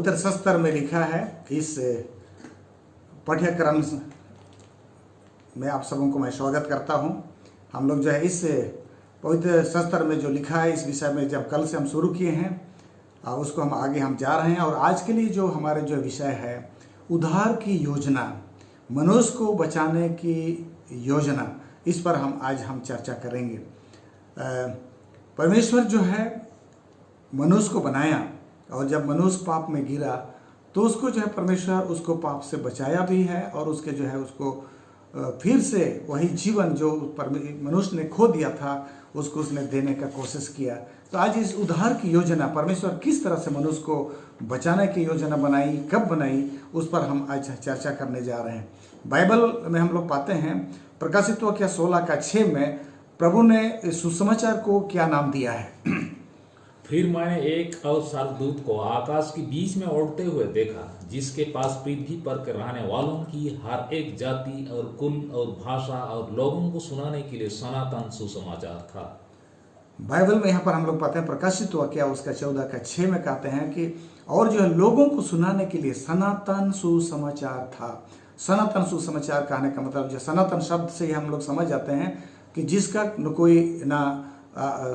पवित्र शास्त्र में लिखा है। इस पाठ्यक्रम में आप सबों को मैं स्वागत करता हूं। हम लोग जो है इस पवित्र शास्त्र में जो लिखा है इस विषय में जब कल से हम शुरू किए हैं उसको हम आगे जा रहे हैं। और आज के लिए जो हमारे जो विषय है उद्धार की योजना, मनुष्य को बचाने की योजना, इस पर आज हम चर्चा करेंगे। परमेश्वर जो है मनुष्य को बनाया और जब मनुष्य पाप में गिरा तो उसको जो है परमेश्वर उसको पाप से बचाया भी है और उसके जो है उसको फिर से वही जीवन जो मनुष्य ने खो दिया था उसको उसने देने का कोशिश किया। तो आज इस उद्धार की योजना परमेश्वर किस तरह से मनुष्य को बचाने की योजना बनाई, कब बनाई, उस पर हम आज चर्चा करने जा रहे हैं। बाइबल में हम लोग पाते हैं प्रकाशित वाक्य 16:6 में प्रभु ने सुसमाचार को क्या नाम दिया है। फिर मैंने एक और स्वर्गदूत को आकाश के बीच में उड़ते हुए देखा, जिसके पास पृथ्वी पर के रहने वालों की हर एक जाति और कुल और भाषा और लोगों को सुनाने के लिए सनातन सुसमाचार था। बाइबल में यहाँ पर हम लोग पाते हैं प्रकाशित वाक्य उसका 14:6 में कहते हैं कि और जो है लोगों को सुनाने के लिए सनातन सुसमाचार था। सनातन सुसमाचार कहने का मतलब जो सनातन शब्द से ही हम लोग समझ जाते हैं कि जिसका न कोई ना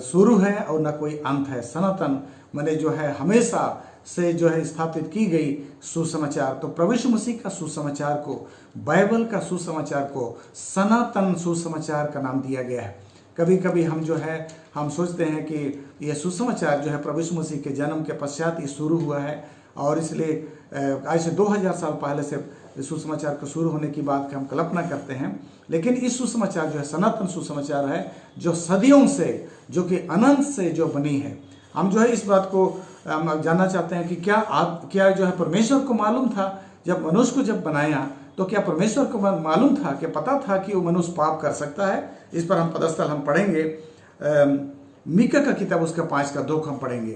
शुरू है और न कोई अंत है। सनातन माने जो है हमेशा से जो है स्थापित की गई सुसमाचार। तो प्रभु यीशु मसीह का सुसमाचार को, बाइबल का सुसमाचार को सनातन सुसमाचार का नाम दिया गया है। कभी कभी हम जो है हम सोचते हैं कि यह सुसमाचार जो है प्रभु यीशु मसीह के जन्म के पश्चात ही शुरू हुआ है और इसलिए आज से 2000 साल पहले से सुसमाचार को शुरू होने की बात की हम कल्पना करते हैं। लेकिन इस सुसमाचार जो है सनातन सुसमाचार है जो सदियों से, जो कि अनंत से जो बनी है। हम जो है इस बात को जानना चाहते हैं कि क्या जो है परमेश्वर को मालूम था जब मनुष्य को जब बनाया तो क्या परमेश्वर को मालूम था कि पता था कि वो मनुष्य पाप कर सकता है। इस पर हम पदस्थल हम पढ़ेंगे। मीका का किताब उसका 5:2 हम पढ़ेंगे।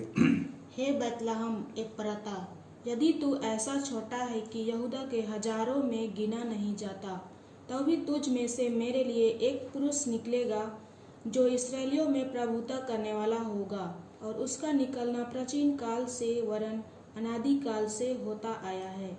हे बैतलहम एफ्राता, यदि तू ऐसा छोटा है कि यहूदा के हजारों में गिना नहीं जाता, तो भी तुझ में से मेरे लिए एक पुरुष निकलेगा जो इसराइलियों में प्रभुता करने वाला होगा, और उसका निकलना प्राचीन काल से वरन अनादि काल से होता आया है।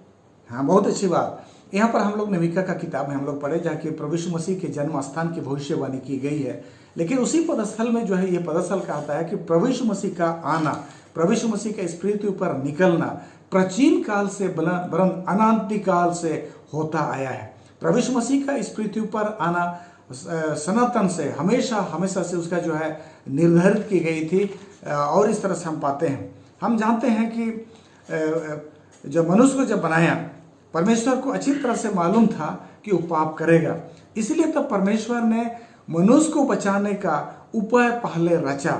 हाँ, बहुत अच्छी बात। यहाँ पर हम लोग ने मीका का किताब में हम लोग पढ़े जहाँ कि प्रभु यीशु मसीह के जन्म स्थान की भविष्यवाणी की गई है। लेकिन उसी पदस्थल में जो है ये पदस्थल कहता है कि प्रभु यीशु मसीह का आना, प्रभु यीशु मसीह का इस पृथ्वी पर निकलना प्राचीन काल से वरन अनादि काल से होता आया है। प्रभु यीशु मसीह का इस पृथ्वी पर आना सनातन से हमेशा से उसका जो है निर्धारित की गई थी। और इस तरह से हम पाते हैं, हम जानते हैं कि जब मनुष्य को जब बनाया परमेश्वर को अच्छी तरह से मालूम था कि वो पाप करेगा, इसलिए तब परमेश्वर ने मनुष्य को बचाने का उपाय पहले रचा।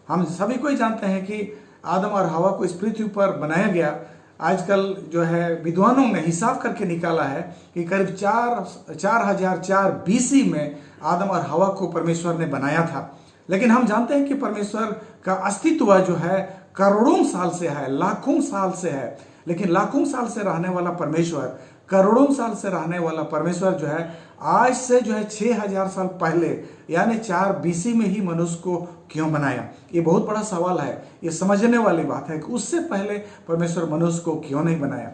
हम सभी को जानते हैं कि आदम और हवा को इस पृथ्वी पर बनाया गया। आजकल जो है विद्वानों ने हिसाब करके निकाला है कि करीब 4004 BC में आदम और हवा को परमेश्वर ने बनाया था। लेकिन हम जानते हैं कि परमेश्वर का अस्तित्व जो है करोड़ों साल से है, लाखों साल से है। लेकिन लाखों साल से रहने वाला परमेश्वर, करोड़ों साल से रहने वाला परमेश्वर जो है आज से जो है 6000 साल पहले यानी 4 BC में ही मनुष्य को क्यों बनाया। ये बहुत बड़ा सवाल है, ये समझने वाली बात है कि उससे पहले परमेश्वर मनुष्य को क्यों नहीं बनाया।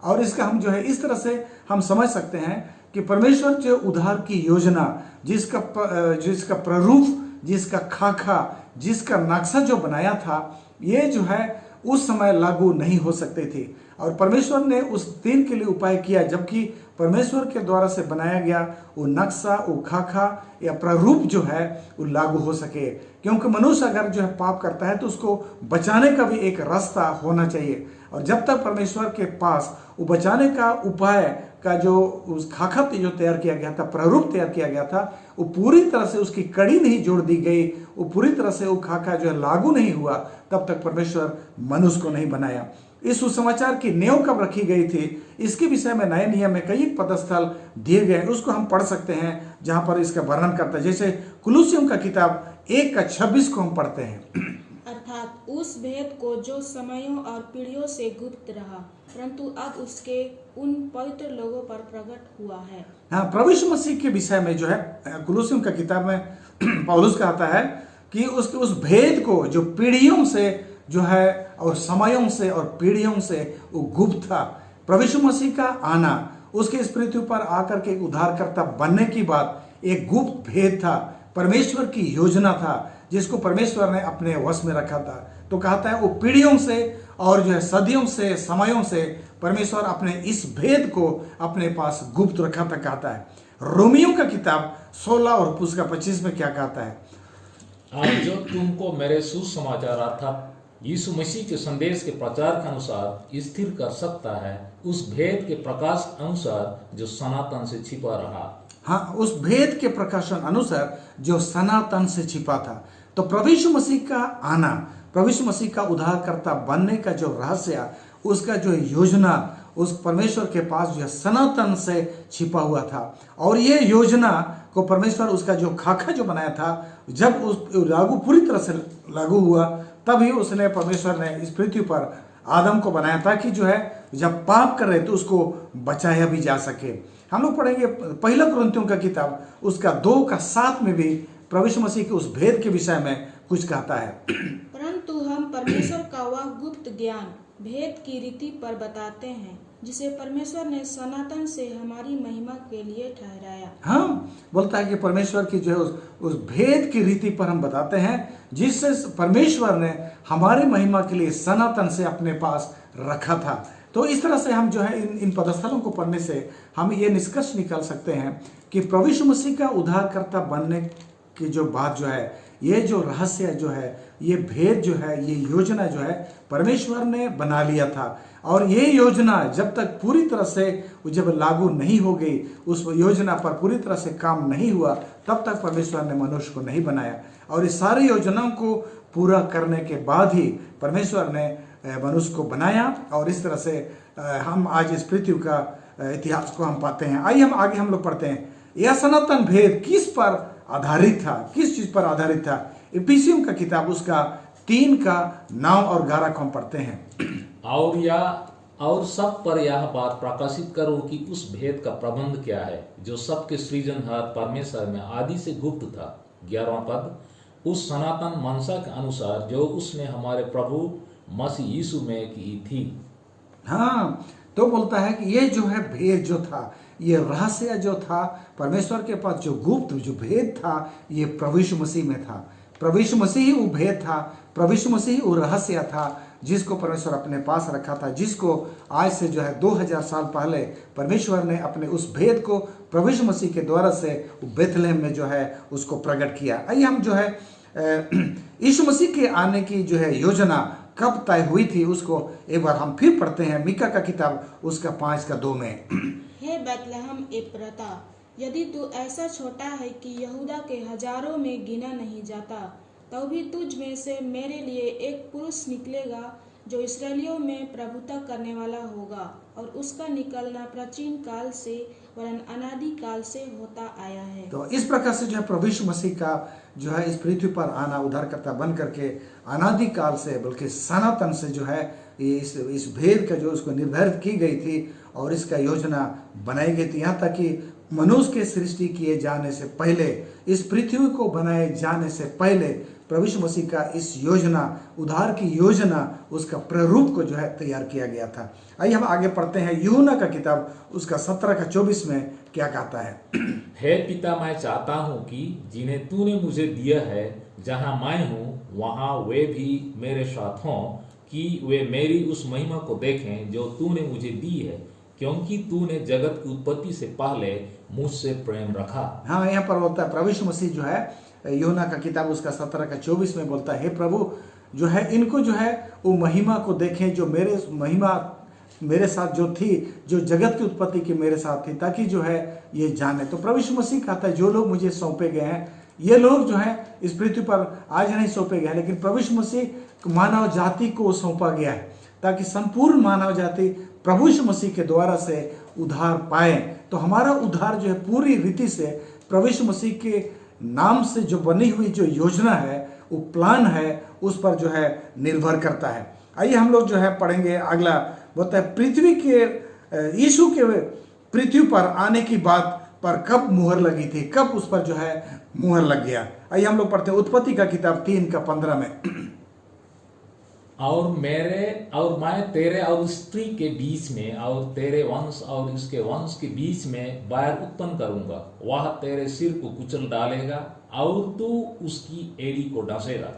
और इसका हम जो है इस तरह से हम समझ सकते हैं कि परमेश्वर जो उद्धार की योजना, जिसका प्रारूप, जिसका खाका, जिसका नक्शा जो बनाया था, ये जो है उस समय लागू नहीं हो सकते थे। और परमेश्वर ने उस दिन के लिए उपाय किया जबकि परमेश्वर के द्वारा से बनाया गया वो नक्शा, वो खाका या प्रारूप जो है वो लागू हो सके। क्योंकि मनुष्य अगर जो है पाप करता है तो उसको बचाने का भी एक रास्ता होना चाहिए। और जब तक परमेश्वर के पास वो बचाने का उपाय का जो उस खाका जो तैयार किया गया था, प्रारूप तैयार किया गया था, वो पूरी तरह से उसकी कड़ी नहीं जोड़ दी गई, वो पूरी तरह से वो खाका जो है लागू नहीं हुआ, तब तक परमेश्वर मनुष्य को नहीं बनाया। इस सुसमाचार की नींव कब रखी गई थी, इसके विषय में नए नियम में कई पदस्थल दिए गए हैं, उसको हम पढ़ सकते हैं जहां पर इसका वर्णन करता है। जैसे कुलुस्सियों का किताब 1:26 को हम पढ़ते हैं। अर्थात उस भेद को जो समयों और पीढ़ियों से गुप्त रहा, परंतु अब उसके उन पवित्र लोगों पर प्रकट हुआ है। हाँ, प्रभु यीशु मसीह के विषय में जो है कुलुस्सियों का किताब में पौलुस कहता है कि उसके उस भेद को जो पीढ़ियों से जो है और समयों से और पीढ़ियों से वो गुप्त था। प्रभु यीशु मसीह का आना, उसके इस पृथ्वी पर आकर के एक उद्धारकर्ता बनने की बात एक गुप्त भेद था, परमेश्वर की योजना था जिसको परमेश्वर ने अपने वश में रखा था। तो कहता है वो पीढ़ियों से और जो है सदियों से समयों से परमेश्वर अपने इस भेद को अपने पास गुप्त रखा था। कहता है रोमियो का किताब 16 और उसका 25 में क्या कहता है? आज जो तुमको मेरे सुसमाचार अर्थात यीशु मसीह के संदेश के प्रचार के अनुसार स्थिर कर सकता है, उस भेद के प्रकाश अनुसार जो सनातन से छिपा रहा। हाँ, उस भेद के प्रकाशन अनुसार जो सनातन से छिपा था। तो प्रभु यीशु मसीह का आना, प्रभु यीशु मसीह का उद्धारकर्ता बनने का जो रहस्य, उसका जो योजना उस परमेश्वर के पास जो सनातन से छिपा हुआ था। और ये योजना को परमेश्वर उसका जो खाका जो बनाया था, जब उस लागू पूरी तरह से लागू हुआ, तभी उसने परमेश्वर ने इस पृथ्वी पर आदम को बनाया था कि जो है जब पाप कर रहे तो उसको बचाया भी जा सके। हम लोग पढ़ेंगे पहला कुरिन्थियों का किताब उसका 2:7 में भी प्रभु यीशु मसीह के उस भेद के विषय में कुछ कहता है। परंतु हम परमेश्वर का वह गुप्त ज्ञान भेद की रीति पर बताते हैं, जिसे परमेश्वर ने सनातन से हमारी महिमा के लिए ठहराया। हाँ, बोलता है कि परमेश्वर की जो है उस भेद की रीति पर हम बताते हैं जिससे परमेश्वर ने हमारी महिमा के लिए सनातन से अपने पास रखा था। तो इस तरह से हम जो है इन पदस्थलों को पढ़ने से हम ये निष्कर्ष निकाल सकते हैं कि प्रभु यीशु मसीह का उद्धारकर्ता बनने की जो बात जो है, ये जो रहस्य जो है, ये भेद जो है, ये योजना जो है परमेश्वर ने बना लिया था। और ये योजना जब तक पूरी तरह से जब लागू नहीं हो गई, उस योजना पर पूरी तरह से काम नहीं हुआ, तब तक परमेश्वर ने मनुष्य को नहीं बनाया। और इस सारी योजनाओं को पूरा करने के बाद ही परमेश्वर ने मनुष्य को बनाया। और इस तरह से हम आज इस पृथ्वी का इतिहास को हम पाते हैं। आइए हम आगे हम लोग पढ़ते हैं यह सनातन भेद किस पर आधारित था, किस चीज पर आधारित था। इफिसियों का किताब उसका 3:9 और 11 को हम पढ़ते हैं। और सब पर यह बात प्रकाशित करो कि उस भेद का प्रबंध क्या है जो सबके सृजनहार परमेश्वर में आदि से गुप्त था। 11वां पद, उस सनातन मनसा के अनुसार जो उसने हमारे प्रभु मसीह यीशु में की थी। हाँ, तो बोलता है कि ये जो है भेद जो था, ये रहस्य जो था परमेश्वर के पास, जो गुप्त जो भेद था, ये प्रभु यीशु मसीह में था। प्रभु यीशु मसीह ही वो भेद था, प्रभु यीशु मसीह ही वो रहस्य था जिसको परमेश्वर अपने पास रखा था, जिसको आज से जो है 2000 साल पहले परमेश्वर ने अपने उस भेद को प्रभु यीशु मसीह के द्वारा से बेथलेहम में जो है उसको प्रकट किया। आइए हम जो है यीशु मसीह के आने की जो है योजना कब तय हुई थी उसको एक बार हम फिर पढ़ते हैं। मीका का किताब उसका 5:2 में, हे बैतलहम एफ्राता, यदि तू ऐसा छोटा है कि यहूदा के हजारों में गिना नहीं जाता, तो भी तुझ में से मेरे लिए एक पुरुष निकलेगा जो इसराइलियों में प्रभुता करने वाला होगा, और उसका निकलना प्राचीन काल से वरन अनादि काल से होता आया है। तो इस प्रकार से जो है प्रभु यीशु मसीह का जो है इस पृथ्वी पर आना उद्धारकर्ता बन करके अनादि काल से बल्कि सनातन से जो है इस भेद का जो उसको निर्धारित की गई थी और इसका योजना बनाई गई थी। यहाँ तक कि मनुष्य के सृष्टि किए जाने से पहले, इस पृथ्वी को बनाए जाने से पहले प्रभु यीशु मसीह का इस योजना, उद्धार की योजना, उसका प्रारूप को जो है तैयार किया गया था। आइए हम आगे पढ़ते हैं यूहन्ना का किताब उसका 17:24 में क्या कहता है। हे पिता, मैं चाहता हूँ कि जिन्हें तूने मुझे दिया है, जहाँ मैं हूँ वहाँ वे भी मेरे साथ हों, कि वे मेरी उस महिमा को देखें जो तूने मुझे दी है, क्योंकि तूने जगत की उत्पत्ति से पहले मुझसे प्रेम रखा। हाँ, यहाँ पर बोलता है प्रभु यीशु मसीह जो है यूहन्ना का किताब उसका 17:24 में बोलता है, हे प्रभु जो है इनको जो है वो महिमा को देखें जो मेरे महिमा मेरे साथ जो थी, जो जगत की उत्पत्ति की मेरे साथ थी, ताकि जो है ये जाने। तो प्रभु यीशु मसीह कहता है जो लोग मुझे सौंपे गए हैं, ये लोग जो है इस पृथ्वी पर आज नहीं सौंपे गए हैं, लेकिन प्रभु यीशु मसीह मानव जाति को सौंपा गया है ताकि संपूर्ण मानव जाति प्रभु यीशु मसीह के द्वारा से उद्धार पाए। तो हमारा उद्धार जो है पूरी रीति से प्रभु यीशु मसीह के नाम से जो बनी हुई जो योजना है, वो प्लान है, उस पर जो है निर्भर करता है। आइए हम लोग जो है पढ़ेंगे अगला, बोलता है पृथ्वी के यीशु के पृथ्वी पर आने की बात पर कब मुहर लगी थी, कब उस पर जो है मुहर लग गया। आइए हम लोग पढ़ते हैं उत्पत्ति का किताब 3:15 में। और मैं तेरे और स्त्री के बीच में और तेरे वंश और इसके वंश के बीच में बैर उत्पन्न करूंगा। वह तेरे सिर को कुचल डालेगा और तू उसकी एड़ी को डसेगा।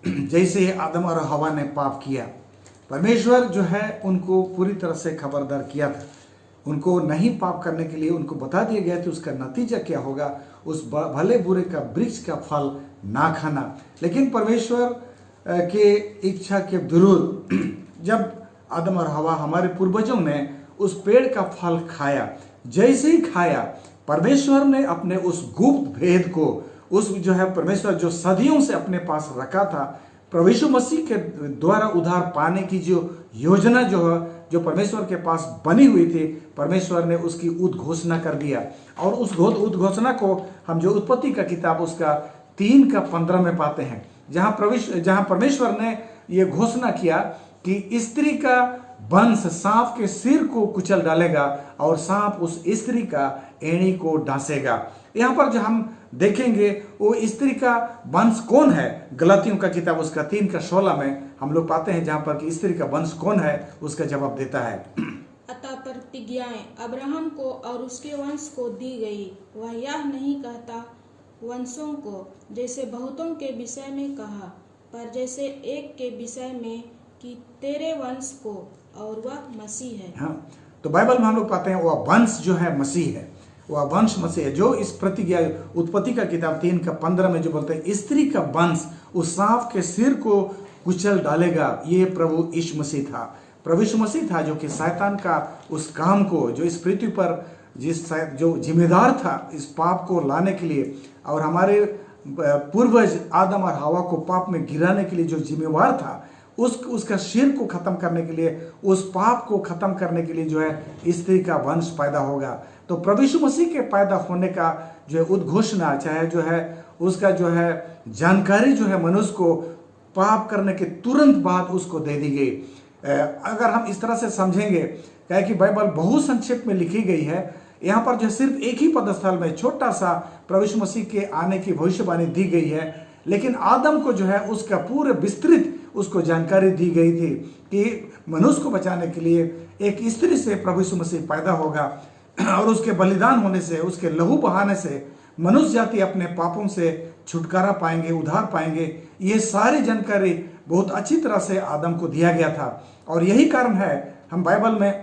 जैसे आदम और हवा ने पाप किया, परमेश्वर जो है उनको पूरी तरह से खबरदार किया था। उनको नहीं पाप करने के लिए उनको बता दिया गया था उसका नतीजा क्या होगा, उस भले बुरे का वृक्ष का फल ना खाना। लेकिन परमेश्वर के इच्छा के विरुद्ध जब आदम और हवा हमारे पूर्वजों ने उस पेड़ का फल खाया, जैसे ही खाया परमेश्वर ने अपने उस गुप्त भेद को, उस जो है परमेश्वर जो सदियों से अपने पास रखा था, प्रभु यीशु मसीह के द्वारा उद्धार पाने की जो योजना जो परमेश्वर के पास बनी हुई थी, परमेश्वर ने उसकी उद्घोषणा कर दिया। और उस उद्घोषणा को हम जो उत्पत्ति का किताब उसका 3:15 में पाते हैं, जहां परमेश्वर ने यह घोषणा किया कि स्त्री का वंश सांप के सिर को कुचल डालेगा और सांप उस स्त्री का एड़ी को डांसेगा। यहाँ पर जो हम देखेंगे वो स्त्री का वंश कौन है, गलातियों का किताब उसका 3:16 में हम लोग पाते हैं, जहां पर कि स्त्री का वंश कौन है उसका जवाब देता है। अतः प्रतिज्ञाएं अब्राहम को और उसके वंश को दी गई। वह यह नहीं कहता वंशों को, जैसे बहुतों के विषय में कहा, पर जैसे एक के विषय में कि तेरे वंश को, और वह मसीह है। हाँ, तो बाइबल में हम लोग पाते हैं वह वंश जो है मसीह है, वह वंश मसीह है, जो इस प्रतिज्ञा उत्पत्ति का किताब 3:15 में जो बोलते हैं स्त्री का वंश उस सांप के सिर को कुचल डालेगा, ये प्रभु यीशु मसीह था। प्रभु यीशु मसीह था जो कि शैतान का उस काम को, जो इस पृथ्वी पर जो जिम्मेदार था इस पाप को लाने के लिए, और हमारे पूर्वज आदम और हवा को पाप में गिराने के लिए जो जिम्मेवार था, उसका सिर को खत्म करने के लिए, उस पाप को खत्म करने के लिए जो है स्त्री का वंश पैदा होगा। तो प्रभु यीशु मसीह के पैदा होने का जो है उद्घोषणा, चाहे जो है उसका जो है जानकारी जो है मनुष्य को पाप करने के तुरंत बाद उसको दे दी गई। अगर हम इस तरह से समझेंगे, क्या कि बाइबल बहुत संक्षेप में लिखी गई है, यहाँ पर जो सिर्फ एक ही पदस्थल में छोटा सा प्रभु यीशु मसीह के आने की भविष्यवाणी दी गई है, लेकिन आदम को जो है उसका पूरे विस्तृत उसको जानकारी दी गई थी कि मनुष्य को बचाने के लिए एक स्त्री से प्रभु यीशु मसीह पैदा होगा और उसके बलिदान होने से, उसके लहू बहाने से मनुष्य जाति अपने पापों से छुटकारा पाएंगे, उद्धार पाएंगे। ये सारी जानकारी बहुत अच्छी तरह से आदम को दिया गया था। और यही कारण है हम बाइबल में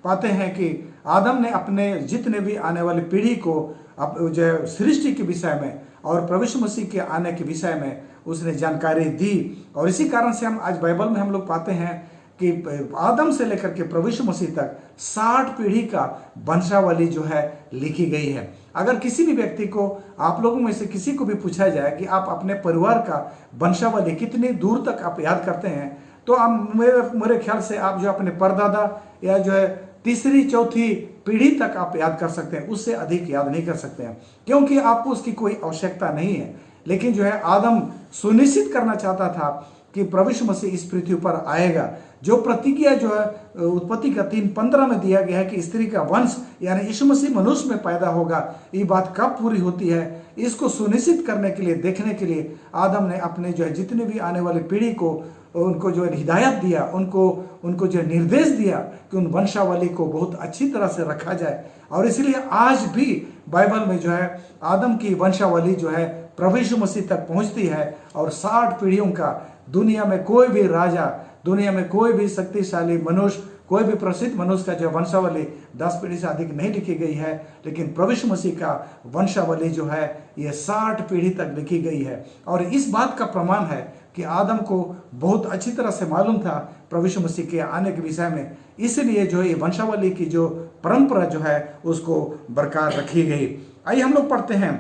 पाते हैं कि आदम ने अपने जितने भी आने वाली पीढ़ी को जो सृष्टि के विषय में और प्रभु यीशु मसीह के आने के विषय में उसने जानकारी दी। और इसी कारण से हम आज बाइबल में हम लोग पाते हैं कि आदम से लेकर के प्रभु यीशु मसीह तक 60 पीढ़ी का वंशावली जो है लिखी गई है। अगर किसी भी व्यक्ति को, आप लोगों में से किसी को भी पूछा जाए कि आप अपने परिवार का वंशावली कितनी दूर तक आप याद करते हैं, तो आप मेरे ख्याल से आप जो अपने परदादा या जो है तीसरी चौथी पीढ़ी तक आप याद कर सकते हैं, उससे अधिक याद नहीं कर सकते हैं, क्योंकि आपको उसकी कोई आवश्यकता नहीं है। लेकिन जो है आदम सुनिश्चित करना चाहता था कि प्रभु यीशु मसीह इस पृथ्वी पर आएगा। जो प्रतिज्ञा जो है उत्पत्ति का 3:15 में दिया गया है कि स्त्री का वंश यानी यीशु मसीह मनुष्य में पैदा होगा, ये बात कब पूरी होती है, इसको सुनिश्चित करने के लिए, देखने के लिए आदम ने अपने जो है जितने भी आने वाली पीढ़ी को उनको जो है हिदायत दिया, उनको जो निर्देश दिया कि उन वंशावली को बहुत अच्छी तरह से रखा जाए। और इसलिए आज भी बाइबल में जो है आदम की वंशावली जो है प्रभु यीशु मसीह तक पहुंचती है। और 60 पीढ़ियों का दुनिया में कोई भी राजा, दुनिया में कोई भी शक्तिशाली मनुष्य, कोई भी प्रसिद्ध मनुष्य का जो वंशावली 10 पीढ़ी से अधिक नहीं लिखी गई है, लेकिन प्रभु यीशु मसीह का वंशावली जो है ये 60 पीढ़ी तक लिखी गई है। और इस बात का प्रमाण है कि आदम को बहुत अच्छी तरह से मालूम था प्रभु यीशु मसीह के आने के विषय में, इसलिए जो ये वंशावली की जो परंपरा जो है उसको बरकरार रखी गई। आइए हम लोग पढ़ते हैं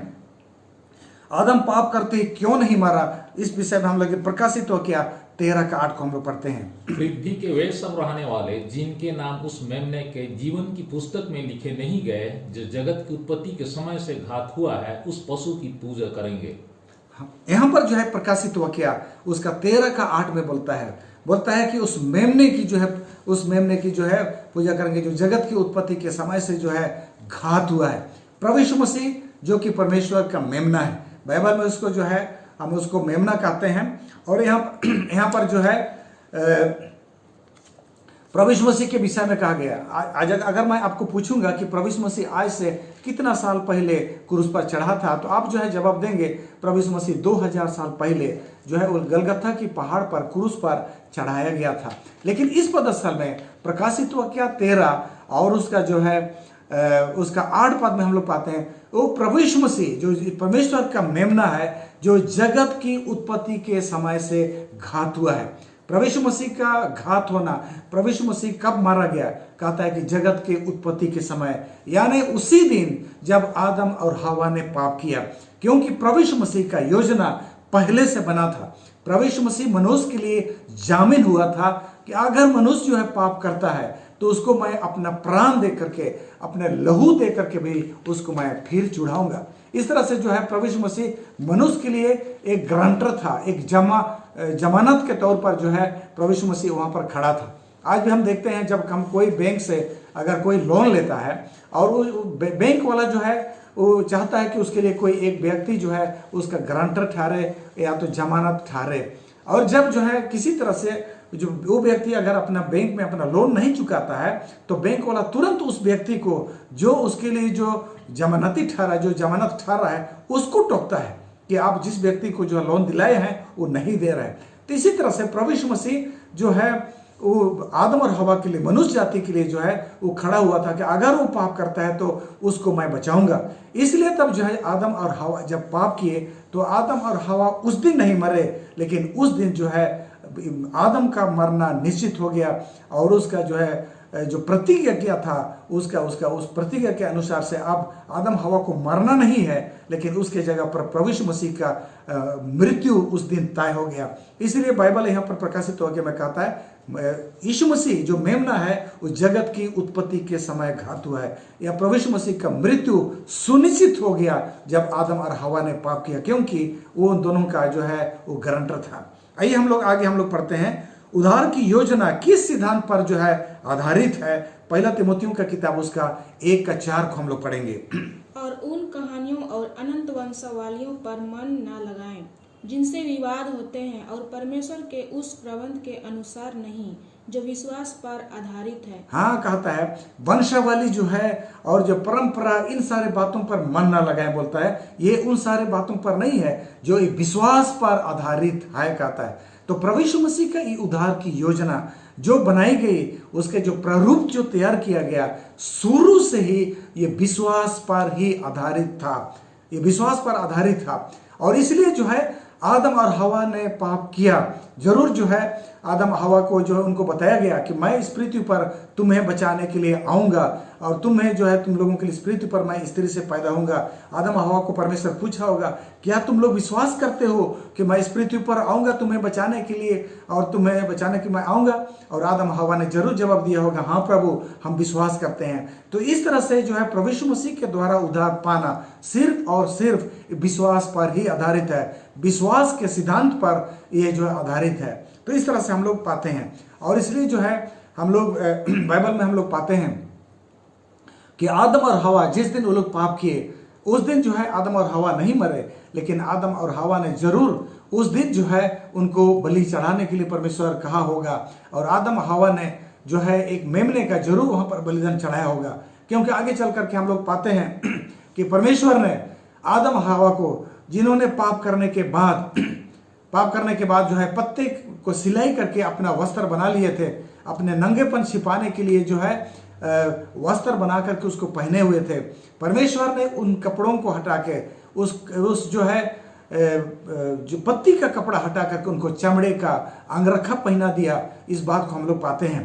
आदम पाप करते क्यों नहीं मारा, इस विषय में हम लोग प्रकाशित हो क्या 13:8 को हम लोग पढ़ते हैं। पृथ्वी के वे सब रहने वाले जिनके नाम उस मेमने के जीवन की पुस्तक में लिखे नहीं गए, जो जगत की उत्पत्ति के समय से घात हुआ है, उस पशु की पूजा करेंगे। यहाँ पर जो है प्रकाशित हुआ क्या उसका 13:8 में बोलता है कि उस मेमने की जो है पूजा करेंगे, जो जगत की उत्पत्ति के समय से जो है घात हुआ है। प्रभु यीशु मसीह जो कि परमेश्वर का मेमना है, बाइबल में उसको जो है हम उसको मेमना कहते हैं। और यहाँ पर जो है प्रभु यीशु मसीह के विषय में कहा गया। आज अगर मैं आपको पूछूंगा कि प्रभु यीशु मसीह आज से कितना साल पहले क्रूस पर चढ़ा था, तो आप जो है जवाब देंगे प्रभु यीशु मसीह 2000 साल पहले जो है वो गलगथा की पहाड़ पर क्रूस पर चढ़ाया गया था। लेकिन इस पदस्थल में प्रकाशित वाक्य 13 और उसका जो है उसका 8 पद में हम लोग पाते हैं वो प्रभु यीशु मसीह जो परमेश्वर का मेमना है, जो जगत की उत्पत्ति के समय से घात हुआ है। प्रभु यीशु मसीह का घात होना, प्रभु यीशु मसीह कब मारा गया, कहता है कि जगत के उत्पत्ति के समय, यानी उसी दिन जब आदम और हवा ने पाप किया। क्योंकि प्रभु यीशु मसीह का योजना पहले से बना था। प्रभु यीशु मसीह मनुष्य के लिए जामिन हुआ था कि अगर मनुष्य जो है पाप करता है तो उसको मैं अपना प्राण दे करके, अपने लहू दे करके भी उसको मैं फिर चढ़ाऊंगा। इस तरह से जो है प्रभु यीशु मसीह मनुष्य के लिए एक गारंटर था, एक जमानत के तौर पर जो है प्रभु यीशु मसीह वहां पर खड़ा था। आज भी हम देखते हैं जब हम कोई बैंक से अगर कोई लोन लेता है और वो बैंक वाला जो है वो चाहता है कि उसके लिए कोई एक व्यक्ति जो है उसका गारंटर ठहरे या तो जमानत ठहरे। और जब जो है किसी तरह से जो वो व्यक्ति अगर अपना बैंक में अपना लोन नहीं चुकाता है तो बैंक वाला तुरंत उस व्यक्ति को जो उसके लिए जो जमानती ठहरा, जो जमानत ठहरा है, उसको टोकता है कि आप जिस व्यक्ति को जो लोन दिलाए हैं वो नहीं दे रहे हैं। तो इसी तरह से प्रभु यीशु मसीह जो है वो आदम और हवा के लिए, मनुष्य जाति के लिए जो है वो खड़ा हुआ था कि अगर वो पाप करता है तो उसको मैं बचाऊंगा। इसलिए तब जो है आदम और हवा जब पाप किए तो आदम और हवा उस दिन नहीं मरे, लेकिन उस दिन जो है आदम का मरना निश्चित हो गया। और उसका जो है जो प्रतिज्ञा किया था उसका उस प्रतिज्ञा के अनुसार से अब आदम हवा को मरना नहीं है, लेकिन उसके जगह पर प्रभु यीशु मसीह का मृत्यु उस दिन तय हो गया। इसलिए बाइबल यहाँ पर प्रकाशित होकर मैं कहता है यीशु मसीह जो मेमना है वो जगत की उत्पत्ति के समय घात हुआ है, या प्रभु यीशु मसीह का मृत्यु सुनिश्चित हो गया जब आदम और हवा ने पाप किया, क्योंकि वो उन दोनों का जो है वो गारंटर था। आइए हम लोग आगे पढ़ते हैं उद्धार की योजना किस सिद्धांत पर जो है आधारित है। पहला तिमोथियों का किताब उसका 1:4 को हम लोग पढ़ेंगे। और उन कहानियों और अनंत वंशावलियों पर मन न लगाएं जिनसे विवाद होते हैं और परमेश्वर के उस प्रबंध के अनुसार नहीं जो विश्वास पर आधारित है। हाँ, कहता है वंशावली जो है और जो परंपरा, इन सारे बातों पर मन न लगाए, बोलता है ये उन सारे बातों पर नहीं है जो विश्वास पर आधारित है, कहता है। तो प्रभु यीशु मसीह का ये उद्धार की योजना जो बनाई गई, उसके जो प्रारूप जो तैयार किया गया, शुरू से ही ये विश्वास पर ही आधारित था, ये विश्वास पर आधारित था। और इसलिए जो है आदम और हवा ने पाप किया, जरूर जो है आदम हवा को जो है उनको बताया गया कि मैं इस पृथ्वी पर तुम्हें बचाने के लिए आऊंगा और तुम्हें जो है तुम लोगों के लिए इस पृथ्वी पर मैं स्त्री से पैदा होऊंगा। आदम हवा को परमेश्वर पूछा होगा क्या तुम लोग विश्वास करते हो कि मैं इस पृथ्वी पर आऊंगा तुम्हें बचाने के लिए और तुम्हें बचाने के मैं आऊंगा? और आदम हवा ने जरूर जवाब दिया होगा हाँ प्रभु, हम विश्वास करते हैं। तो इस तरह से जो है प्रभु यीशु मसीह के द्वारा उद्धार पाना सिर्फ और सिर्फ विश्वास पर ही आधारित है, विश्वास के सिद्धांत पर यह जो है आधारित है। तो इस तरह से हम लोग पाते हैं। और इसलिए जो है हम लोग बाइबल में हम लोग पाते हैं कि आदम और हवा जिस दिन वो लोग पाप किए उस दिन जो है आदम और हवा नहीं मरे, लेकिन आदम और हवा ने जरूर उस दिन जो है उनको बलि चढ़ाने के लिए परमेश्वर कहा होगा। और आदम हवा ने जो है एक मेमने का जरूर वहां पर बलिदान चढ़ाया होगा, क्योंकि आगे चल करके हम लोग पाते हैं कि परमेश्वर ने आदम हवा को जिन्होंने पाप करने के बाद जो है पत्ते को सिलाई करके अपना वस्त्र बना लिए थे, अपने नंगेपन छिपाने के लिए जो है वस्त्र बना करके उसको पहने हुए थे, परमेश्वर ने उन कपड़ों को हटा के उस जो है जो पत्ती का कपड़ा हटा करके उनको चमड़े का अंगरखा पहना दिया। इस बात को हम लोग पाते हैं।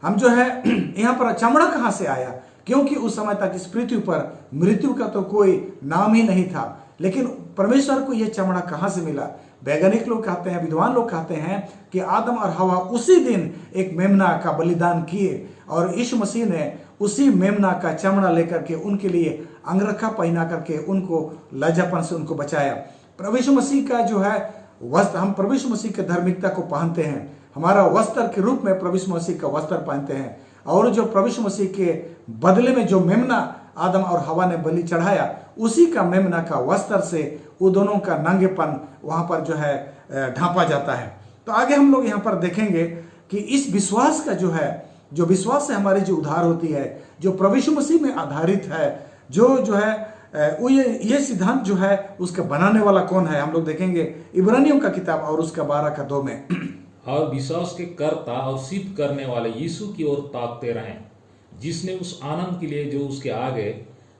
हम जो है यहाँ पर चमड़ा कहाँ से आया, क्योंकि उस समय तक इस पृथ्वी पर मृत्यु का तो कोई नाम ही नहीं था, लेकिन परमेश्वर को यह चमड़ा कहाँ से मिला? वैज्ञानिक लोग कहते हैं, विद्वान लोग कहते हैं कि आदम और हवा उसी दिन एक मेमना का बलिदान किए और यीशु मसीह ने उसी मेमना का चमड़ा लेकर के उनके लिए अंगरखा पहना करके उनको लज्जापन से उनको बचाया। प्रभु यीशु मसीह का जो है वस्त्र, हम प्रभु यीशु मसीह की धार्मिकता को पहनते हैं, हमारा वस्त्र के रूप में प्रभु यीशु मसीह का वस्त्र पहनते हैं। और जो प्रभु यीशु मसीह के बदले में जो मेमना आदम और हवा ने बलि चढ़ाया उसी का मेमना का वस्त्र से वो दोनों का नंगेपन वहाँ पर जो है ढांपा जाता है। तो आगे हम लोग यहाँ पर देखेंगे कि इस विश्वास का जो विश्वास से हमारी जो उद्धार होती है, जो प्रभु यीशु मसीह में आधारित है, जो है वो ये सिद्धांत जो है उसका बनाने वाला कौन है, हम लोग देखेंगे इब्रानियों का किताब और उसका 12:2 में। और विश्वास के कर्ता और सिद्ध करने वाले यीशु की ओर ताकते रहें, जिसने उस आनंद के लिए जो उसके आगे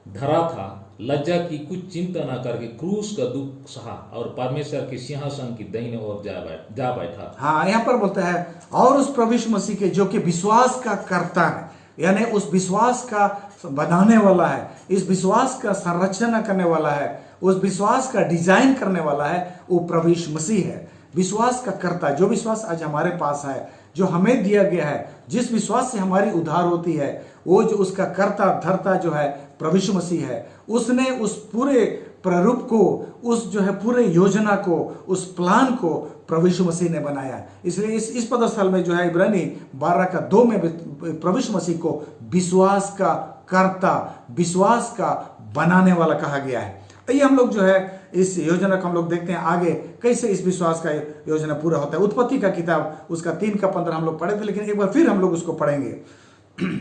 धरा था लज्जा की कुछ चिंता न करके क्रूस का दुख सहा और परमेश्वर के सिंहासन की दाहिने ओर जा बैठा। हाँ, यहाँ पर बोलता है और उस प्रभु यीशु मसीह के जो कि विश्वास का कर्ता है, यानी उस विश्वास का बनाने वाला है, इस विश्वास का संरचना करने वाला है, उस विश्वास का डिजाइन करने वाला है, वो प्रभु यीशु मसीह है। विश्वास का कर्ता, जो विश्वास आज हमारे पास है, जो हमें दिया गया है, जिस विश्वास से हमारी उद्धार होती है, वो जो उसका कर्ता धर्ता जो है प्रभु यीशु मसीह है। उसने उस पूरे प्रारूप को, उस जो है पूरे योजना को, उस प्लान को प्रभु यीशु मसीह ने बनाया। इसलिए इस पदस्थल में जो है इब्रानी 12:2 में प्रभु यीशु मसीह को विश्वास का कर्ता, विश्वास का बनाने वाला कहा गया है। ये हम लोग जो है इस योजना को हम लोग देखते हैं आगे कैसे इस विश्वास का योजना पूरा होता है। उत्पत्ति का किताब उसका 3:15 हम लोग पढ़े थे, लेकिन एक बार फिर हम लोग उसको पढ़ेंगे।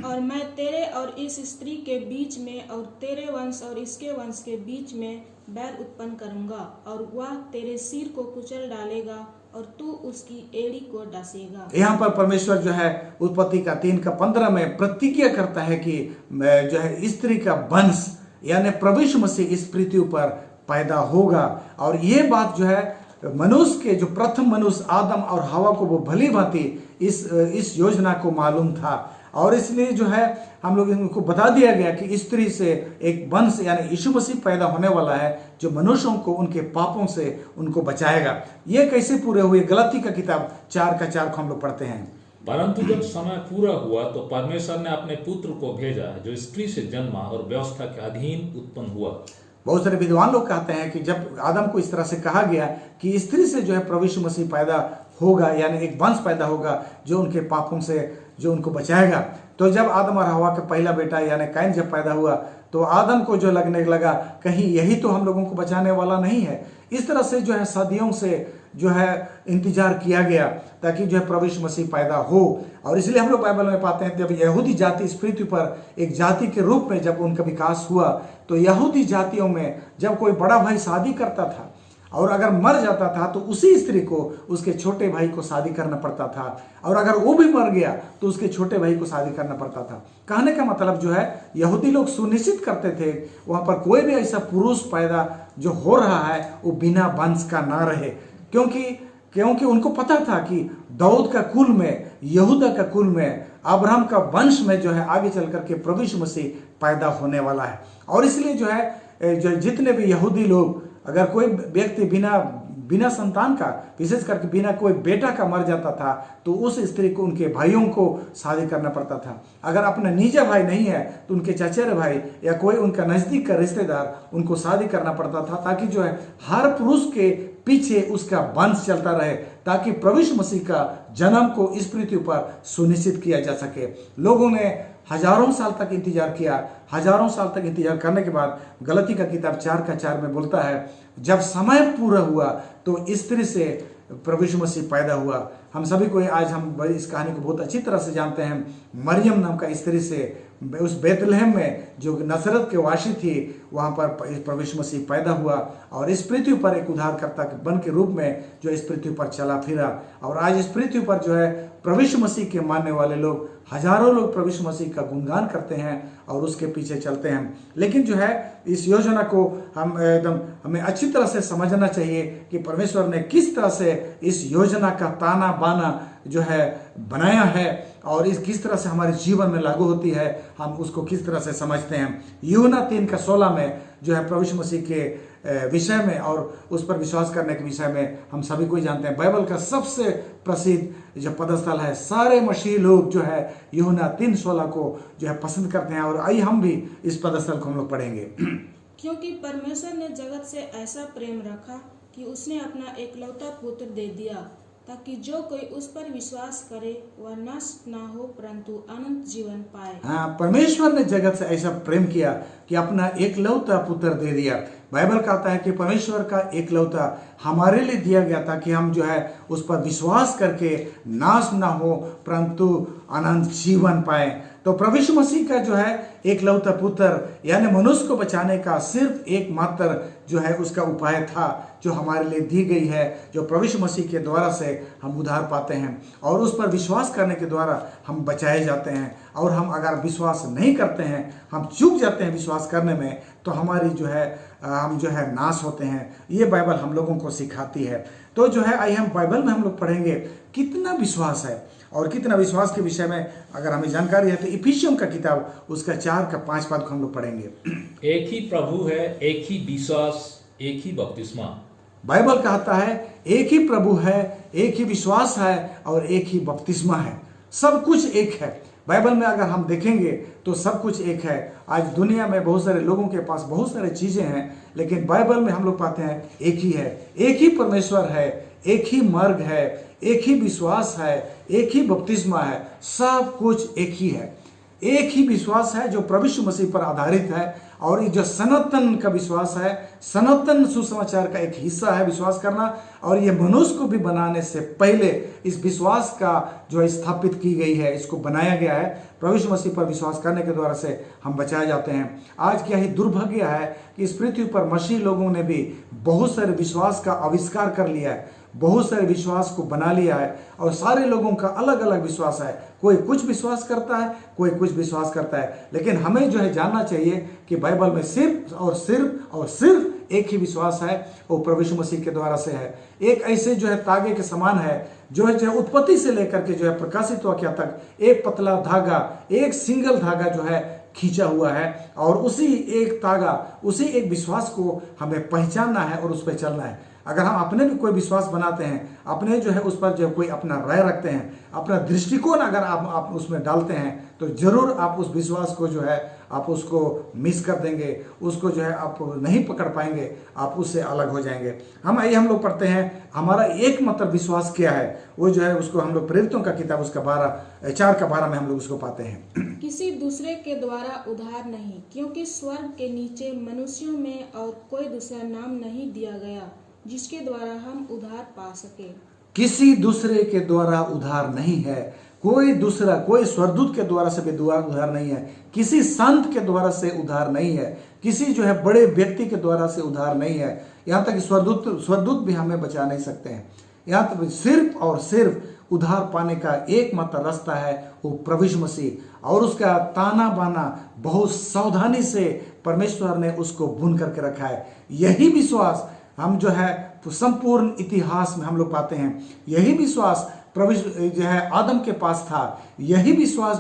और मैं तेरे और इस स्त्री के बीच में और तेरे वंश और इसके वंश के बीच में बैर उत्पन्न करूंगा और वह तेरे सिर को कुचल डालेगा और तू उसकी एड़ी को डासेगा। यहाँ पर परमेश्वर जो है उत्पत्ति का 3:15 में प्रतिज्ञा करता है कि जो है स्त्री का वंश यानी प्रभु यीशु मसीह इस पृथ्वी पर पैदा होगा। और ये बात जो है मनुष्य के जो प्रथम मनुष्य आदम और हवा को वो भली भांति इस योजना को मालूम था, और इसलिए जो है हम लोग इनको बता दिया गया कि स्त्री से एक वंश यानी यीशु मसीह पैदा होने वाला है जो मनुष्यों को उनके पापों से उनको बचाएगा। ये कैसे पूरे हुए? गलाती का किताब 4:4 को हम लोग पढ़ते हैं। परंतु जब समय पूरा हुआ तो परमेश्वर ने अपने पुत्र को भेजा जो स्त्री से जन्मा और व्यवस्था के अधीन उत्पन्न हुआ। बहुत सारे विद्वान लोग कहते हैं कि जब आदम को इस तरह से कहा गया कि स्त्री से जो है प्रभु यीशु मसीह पैदा होगा, यानी एक वंश पैदा होगा जो उनके पापों से जो उनको बचाएगा, तो जब आदम और हवा का पहला बेटा यानी कैन जब पैदा हुआ तो आदम को जो लगने लगा कहीं यही तो हम लोगों को बचाने वाला नहीं है। इस तरह से जो है सदियों से जो है इंतजार किया गया ताकि जो है प्रभु यीशु मसीह पैदा हो। और इसलिए हम लोग बाइबल में पाते हैं जब यहूदी जाति इस पृथ्वी पर एक जाति के रूप में जब उनका विकास हुआ तो यहूदी जातियों में जब कोई बड़ा भाई शादी करता था और अगर मर जाता था तो उसी स्त्री को उसके छोटे भाई को शादी करना पड़ता था, और अगर वो भी मर गया तो उसके छोटे भाई को शादी करना पड़ता था। कहने का मतलब जो है यहूदी लोग सुनिश्चित करते थे वहां पर कोई भी ऐसा पुरुष पैदा जो हो रहा है वो बिना वंश का ना रहे, क्योंकि उनको पता था कि दाऊद का कुल में, यहूदा का कुल में, अब्राहम का वंश में जो है आगे चल करके प्रभु यीशु मसीह पैदा होने वाला है। और इसलिए जो है जो जितने भी यहूदी लोग, अगर कोई व्यक्ति बिना संतान का, विशेष करके बिना कोई बेटा का मर जाता था तो उस स्त्री को उनके भाइयों को शादी करना पड़ता था। अगर अपना निजा भाई नहीं है तो उनके चचेरे भाई या कोई उनका नजदीक का रिश्तेदार उनको शादी करना पड़ता था, ताकि जो है हर पुरुष के पीछे उसका वंश चलता रहे, ताकि प्रभु यीशु मसीह का जन्म को इस पृथ्वी पर सुनिश्चित किया जा सके। लोगों ने हजारों साल तक इंतजार किया। हजारों साल तक इंतजार करने के बाद गलाती का किताब 4:4 में बोलता है जब समय पूरा हुआ तो स्त्री से प्रभु यीशु मसीह पैदा हुआ। हम सभी को आज हम इस कहानी को बहुत अच्छी तरह से जानते हैं। मरियम नाम का स्त्री से उस बेतलहम में जो नसरत के वासी थी वहां पर प्रभु यीशु मसीह पैदा हुआ और इस पृथ्वी पर एक उद्धारकर्ता बन के रूप में जो इस पृथ्वी पर चला फिरा। और आज इस पृथ्वी पर जो है प्रभु यीशु मसीह के मानने वाले लोग, हजारों लोग प्रभु यीशु मसीह का गुणगान करते हैं और उसके पीछे चलते हैं। लेकिन जो है इस योजना को हमें अच्छी तरह से समझना चाहिए कि परमेश्वर ने किस तरह से इस योजना का ताना बाना जो है बनाया है और इस किस तरह से हमारे जीवन में लागू होती है, हम उसको किस तरह से समझते हैं। यूहन्ना 3:16 में जो है प्रभु यीशु मसीह के विषय में और उस पर विश्वास करने के विषय में हम सभी को जानते हैं। बाइबल का सबसे प्रसिद्ध जो पदस्थल है, सारे मसीही लोग जो है यूहन्ना 3:16 को जो है पसंद करते हैं। और आइए हम भी इस पदस्थल को हम लोग पढ़ेंगे। क्योंकि परमेश्वर ने जगत से ऐसा प्रेम रखा कि उसने अपना एकलौता पुत्र दे दिया ताकि जो कोई उस पर विश्वास करे वह नष्ट न हो परंतु अनंत जीवन पाए। हाँ, परमेश्वर ने जगत से ऐसा प्रेम किया कि अपना एकलौता पुत्र दे दिया। बाइबल कहता है कि परमेश्वर का एकलौता हमारे लिए दिया गया था कि हम जो है उस पर विश्वास करके नाश ना हो परंतु अनंत जीवन पाए। तो प्रभु यीशु मसीह का जो है एकलौता पुत्र यानी मनुष्य को बचाने का सिर्फ एकमात्र जो है उसका उपाय था जो हमारे लिए दी गई है, जो प्रभु यीशु मसीह के द्वारा से हम उद्धार पाते हैं और उस पर विश्वास करने के द्वारा हम बचाए जाते हैं। और हम अगर विश्वास नहीं करते हैं, हम चूक जाते हैं विश्वास करने में, तो हमारी जो है हम जो है नाश होते हैं। ये बाइबल हम लोगों को सिखाती है। तो जो है आइए हम बाइबल में हम लोग पढ़ेंगे कितना विश्वास है और कितना विश्वास के विषय में अगर हमें जानकारी है तो इफिसियों का किताब उसका 4 का 5 पद को हम लोग पढ़ेंगे। एक ही प्रभु है, एक ही विश्वास, एक ही बपतिस्मा। बाइबल कहता है एक ही प्रभु है, एक ही विश्वास है और एक ही बपतिस्मा है। सब कुछ एक है। बाइबल में अगर हम देखेंगे तो सब कुछ एक है। आज दुनिया में बहुत सारे लोगों के पास बहुत सारे चीजें हैं, लेकिन बाइबल में हम लोग पाते हैं एक ही है, एक ही परमेश्वर है, एक ही मार्ग है, एक ही विश्वास है, एक ही बपतिस्मा है। सब कुछ एक ही है। एक ही विश्वास है जो प्रभु यीशु मसीह पर आधारित है और ये जो सनातन का विश्वास है, सनातन सुसमाचार का एक हिस्सा है विश्वास करना। और ये मनुष्य को भी बनाने से पहले इस विश्वास का जो स्थापित की गई है, इसको बनाया गया है। प्रभु यीशु मसीह पर विश्वास करने के द्वारा से हम बचाए जाते हैं। आज क्या ही दुर्भाग्य है कि इस पृथ्वी पर मसीह लोगों ने भी बहुत सारे विश्वास का आविष्कार कर लिया है, बहुत सारे विश्वास को बना लिया है और सारे लोगों का अलग अलग विश्वास है। कोई कुछ विश्वास करता है, कोई कुछ विश्वास करता है, लेकिन हमें जो है जानना चाहिए कि बाइबल में सिर्फ और सिर्फ और सिर्फ एक ही विश्वास है, वो प्रभु यीशु मसीह के द्वारा से है। एक ऐसे जो है तागे के समान है जो है उत्पत्ति से लेकर के जो है प्रकाशित वाक्य तक एक पतला धागा, एक सिंगल धागा जो है खींचा हुआ है और उसी एक तागा, उसी एक विश्वास को हमें पहचानना है और उस पर चलना है। अगर हम अपने भी कोई विश्वास बनाते हैं, अपने जो है उस पर जो कोई अपना राय रखते हैं, अपना दृष्टिकोण अगर आप उसमें डालते हैं, तो जरूर आप उस विश्वास को जो है आप उसको मिस कर देंगे, उसको जो है आप नहीं पकड़ पाएंगे, आप उससे अलग हो जाएंगे। हम लोग पढ़ते हैं हमारा एकमात्र विश्वास क्या है, वो जो है उसको हम लोग प्रेरितों का किताब उसका 4 का 12 में हम लोग उसको पाते हैं। किसी दूसरे के द्वारा उद्धार नहीं, क्योंकि स्वर्ग के नीचे मनुष्यों में और कोई दूसरा नाम नहीं दिया गया जिसके द्वारा हम उद्धार पा सके। किसी दूसरे के द्वारा उद्धार नहीं है, कोई दूसरा, कोई स्वर्गदूत के द्वारा से भी उद्धार नहीं है, किसी संत के द्वारा से उद्धार नहीं है, किसी जो है बड़े व्यक्ति के द्वारा से उद्धार नहीं है। यहाँ तक कि स्वर्गदूत भी हमें बचा नहीं सकते हैं। यहाँ तक सिर्फ और सिर्फ उद्धार पाने का एकमात्र रास्ता है वो प्रभु यीशु मसीह, और उसका ताना बाना बहुत सावधानी से परमेश्वर ने उसको बुन करके रखा है। यही विश्वास हम जो है तो संपूर्ण इतिहास में हम लोग पाते हैं। यही विश्वास प्रभु जो है आदम के पास था, यही विश्वास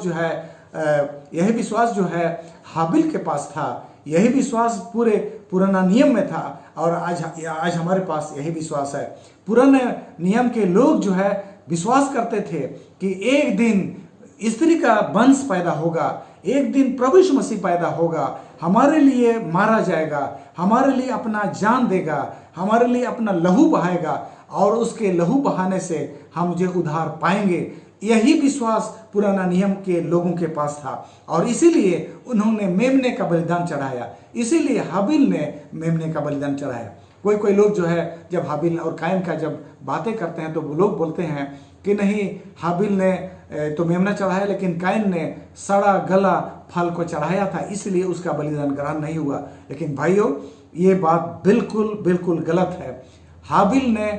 जो है हाबिल के पास था, यही विश्वास पूरे पुराना नियम में था और आज हमारे पास यही विश्वास है। पुराने नियम के लोग जो है विश्वास करते थे कि एक दिन स्त्री का वंश पैदा होगा, एक दिन प्रभु यीशु मसीह पैदा होगा, हमारे लिए मारा जाएगा, हमारे लिए अपना जान देगा, हमारे लिए अपना लहू बहाएगा और उसके लहू बहाने से हम जो उद्धार पाएंगे। यही विश्वास पुराना नियम के लोगों के पास था और इसीलिए उन्होंने मेमने का बलिदान चढ़ाया, इसीलिए हाबिल ने मेमने का बलिदान चढ़ाया। कोई लोग जो है जब हाबिल और कायन का जब बातें करते हैं तो वो लोग बोलते हैं कि नहीं, हाबिल ने तो मेमना चढ़ाया लेकिन कायन ने सड़ा गला फल को चढ़ाया था, इसलिए उसका बलिदान ग्रहण नहीं हुआ। लेकिन भाइयों, ये बात बिल्कुल गलत है। हाबिल ने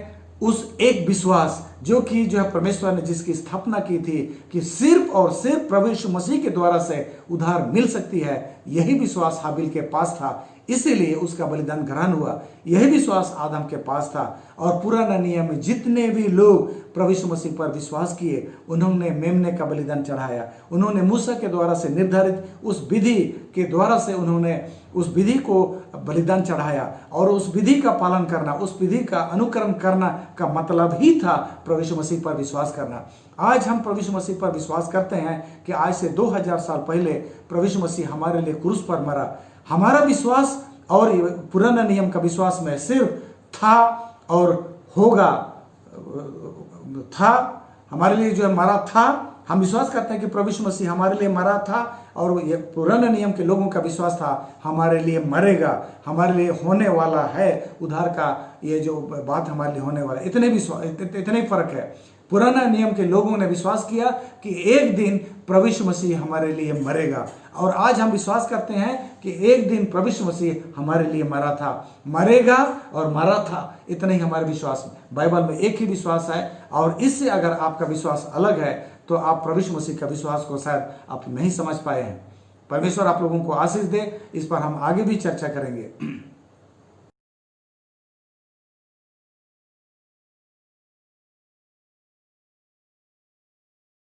उस एक विश्वास जो कि जो है परमेश्वर ने जिसकी स्थापना की थी कि सिर्फ और सिर्फ प्रभु यीशु मसीह के द्वारा से उद्धार मिल सकती है, यही विश्वास हाबिल के पास था, इसीलिए उसका बलिदान ग्रहण हुआ। यही विश्वास आदम के पास था और पुराना नियम में जितने भी लोग प्रभु यीशु मसीह पर विश्वास किए उन्होंने मेमने का बलिदान चढ़ाया। उन्होंने मूसा के द्वारा से निर्धारित उस विधि के द्वारा से उन्होंने उस विधि को बलिदान चढ़ाया और उस विधि का पालन करना, उस विधि का अनुकरण करना का मतलब ही था प्रभु यीशु मसीह पर विश्वास करना। आज हम प्रभु यीशु मसीह पर विश्वास करते हैं कि आज से 2000 साल पहले प्रभु यीशु मसीह हमारे लिए क्रूस पर मरा। हमारा विश्वास और पुराना नियम का विश्वास में सिर्फ था और होगा था, हमारे लिए जो है मरा था। हम विश्वास करते हैं कि प्रभु यीशु मसीह हमारे लिए मरा था, और ये पुराने नियम के लोगों का विश्वास था हमारे लिए मरेगा, हमारे लिए होने वाला है उद्धार का, ये जो बात हमारे लिए होने वाला है। इतने फर्क है। पुराना नियम के लोगों ने विश्वास किया कि एक दिन प्रभु यीशु मसीह हमारे लिए मरेगा, और आज हम विश्वास करते हैं कि एक दिन प्रभु यीशु मसीह हमारे लिए मरा था, मरेगा और मरा था। इतना ही हमारे विश्वास में बाइबल में एक ही विश्वास है, और इससे अगर आपका विश्वास अलग है तो आप प्रभु यीशु मसीह का विश्वास को शायद आप नहीं समझ पाए हैं। परमेश्वर आप लोगों को आशीष दे। इस पर हम आगे भी चर्चा करेंगे।